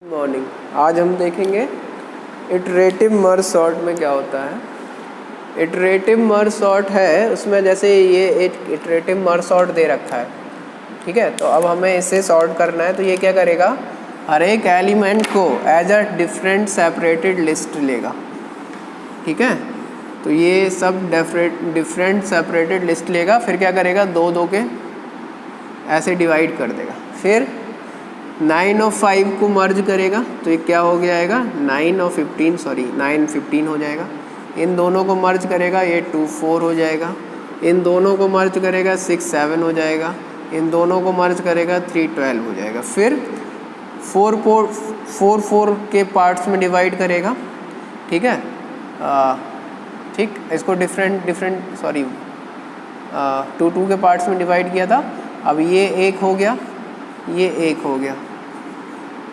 Morning. आज हम देखेंगे इटरेटिव मर्ज सॉर्ट में क्या होता है। इटरेटिव मर्ज सॉर्ट है, उसमें जैसे ये एक इटरेटिव मर्ज सॉर्ट दे रखा है, ठीक है। तो अब हमें इसे सॉर्ट करना है, तो ये क्या करेगा, हर एक एलिमेंट को as a different separated list लेगा, ठीक है। तो ये सब डिफरेंट सेपरेटेड लिस्ट लेगा, फिर क्या करेगा, दो दो के ऐसे डिवाइड कर देगा, फिर 9 और 5 को मर्ज करेगा, तो ये क्या हो जाएगा 9 और 15, सॉरी 9 15 हो जाएगा। इन दोनों को मर्ज करेगा, ये 2 4 हो जाएगा। इन दोनों को मर्ज करेगा 6 7 हो जाएगा। इन दोनों को मर्ज करेगा 3 12 हो जाएगा। फिर 4 4 के पार्ट्स में डिवाइड करेगा, ठीक है। ठीक, इसको डिफरेंट सॉरी 2 2 के पार्ट्स में डिवाइड किया था। अब ये एक हो गया, ये एक हो गया।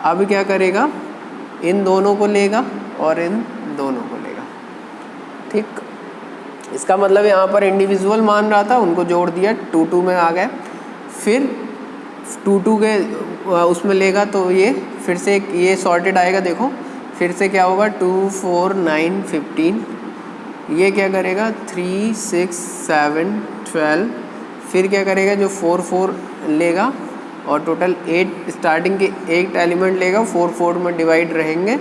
अब क्या करेगा, इन दोनों को लेगा और इन दोनों को लेगा, ठीक। इसका मतलब यहाँ पर इंडिविजुअल मान रहा था, उनको जोड़ दिया, 2 2 में आ गए। फिर 2 2 के उसमें लेगा, तो ये फिर से ये सॉर्टेड आएगा। देखो फिर से क्या होगा, 2 4 9 15। ये क्या करेगा, 3 6 7 12। फिर क्या करेगा, जो 4 4 लेगा और टोटल 8 स्टार्टिंग के 8 एलिमेंट लेगा, 4 4 में डिवाइड रहेंगे,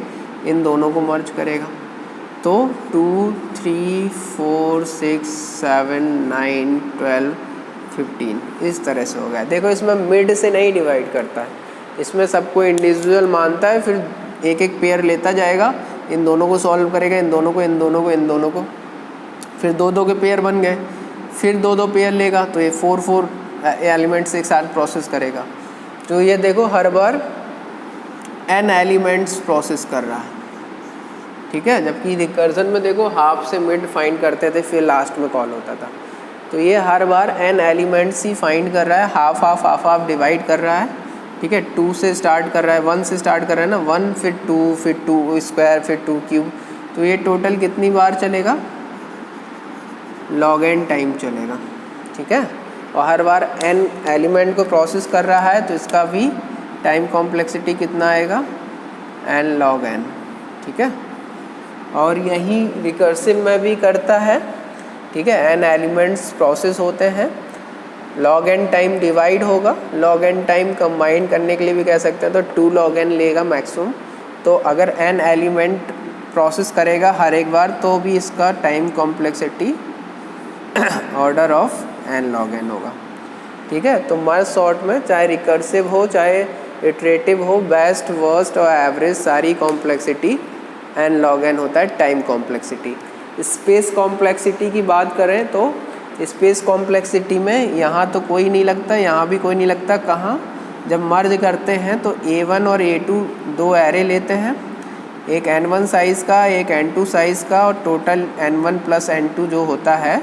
इन दोनों को मर्ज करेगा। तो 2 3 4 6 7 9 12 15 इस तरह से हो गया। देखो इसमें मिड से नहीं डिवाइड करता है, इसमें सबको इंडिविजुअल मानता है, फिर एक एक पेयर लेता जाएगा, इन दोनों को सॉल्व करेगा, इन दोनों को इन दोनों को इन दोनों को, फिर दो दो के पेयर बन गए। फिर दो दो पेयर लेगा, तो ये 4 4 एलिमेंट्स एक साथ प्रोसेस करेगा। तो ये देखो हर बार n एलिमेंट्स प्रोसेस कर रहा है, ठीक है। जबकि रिकर्जन में देखो हाफ से मिड फाइंड करते थे, फिर लास्ट में कॉल होता था। तो ये हर बार n एलिमेंट्स ही फाइंड कर रहा है, हाफ डिवाइड कर रहा है, ठीक है। 2 से स्टार्ट कर रहा है, 1 से स्टार्ट कर रहा है ना, 1 फिर 2 स्क्वायर फिर 2 क्यूब। तो ये टोटल कितनी बार चलेगा, log n टाइम चलेगा, ठीक है। और हर बार n एलिमेंट को प्रोसेस कर रहा है, तो इसका भी टाइम कॉम्प्लेक्सिटी कितना आएगा, n log n, ठीक है। और यही रिकर्सिव में भी करता है, ठीक है। n एलिमेंट्स प्रोसेस होते हैं, log n टाइम डिवाइड होगा, log n टाइम कंबाइन करने के लिए भी कह सकते हैं, तो 2 log n लेगा मैक्सिमम। तो अगर n एलिमेंट प्रोसेस करेगा हर एक बार, तो भी इसका time complexity order of n log n होगा, ठीक है। तो मर्ज सॉर्ट में चाहे रिकर्सिव हो चाहे इटरेटिव हो, बेस्ट वर्स्ट और एवरेज सारी कॉम्प्लेक्सिटी n log n होता है, टाइम कॉम्प्लेक्सिटी। स्पेस कॉम्प्लेक्सिटी की बात करें तो स्पेस कॉम्प्लेक्सिटी में यहाँ तो कोई नहीं लगता, यहाँ भी कोई नहीं लगता। कहाँ, जब मर्ज करते हैं तो A1 और A2 दो एरे लेते हैं, एक N1 साइज़ का एक N2 साइज़ का, और टोटल N1 प्लस N2 जो होता है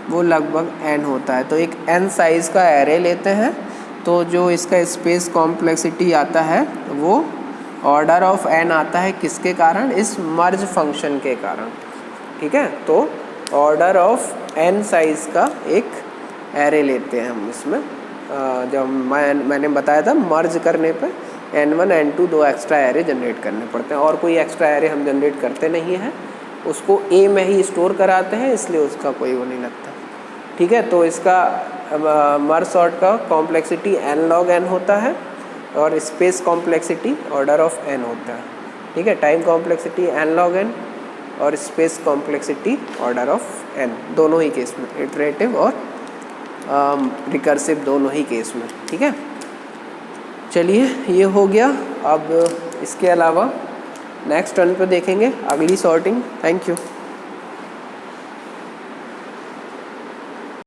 वो लगभग n होता है। तो एक n साइज़ का एरे लेते हैं, तो जो इसका स्पेस कॉम्प्लेक्सिटी आता है वो ऑर्डर ऑफ n आता है, किसके कारण, इस मर्ज फंक्शन के कारण, ठीक है। तो ऑर्डर ऑफ n साइज़ का एक एरे लेते हैं हम इसमें। जब मैंने बताया था मर्ज करने पे n1 n2 दो एक्स्ट्रा एरे जनरेट करने पड़ते हैं, और कोई एक्स्ट्रा एरे हम जनरेट करते नहीं हैं, उसको A में ही स्टोर कराते हैं, इसलिए उसका कोई वो नहीं लगता, ठीक है। तो इसका मर्ज सॉर्ट का कॉम्प्लेक्सिटी n log n होता है, और space complexity order of n होता है, ठीक है। Time complexity n log n और space complexity order of n, दोनों ही केस में, इटरेटिव और रिकर्सिव दोनों ही केस में, ठीक है। चलिए ये हो गया। अब इसके अलावा नेक्स्ट टर्न पे देखेंगे अगली सॉर्टिंग। Thank you.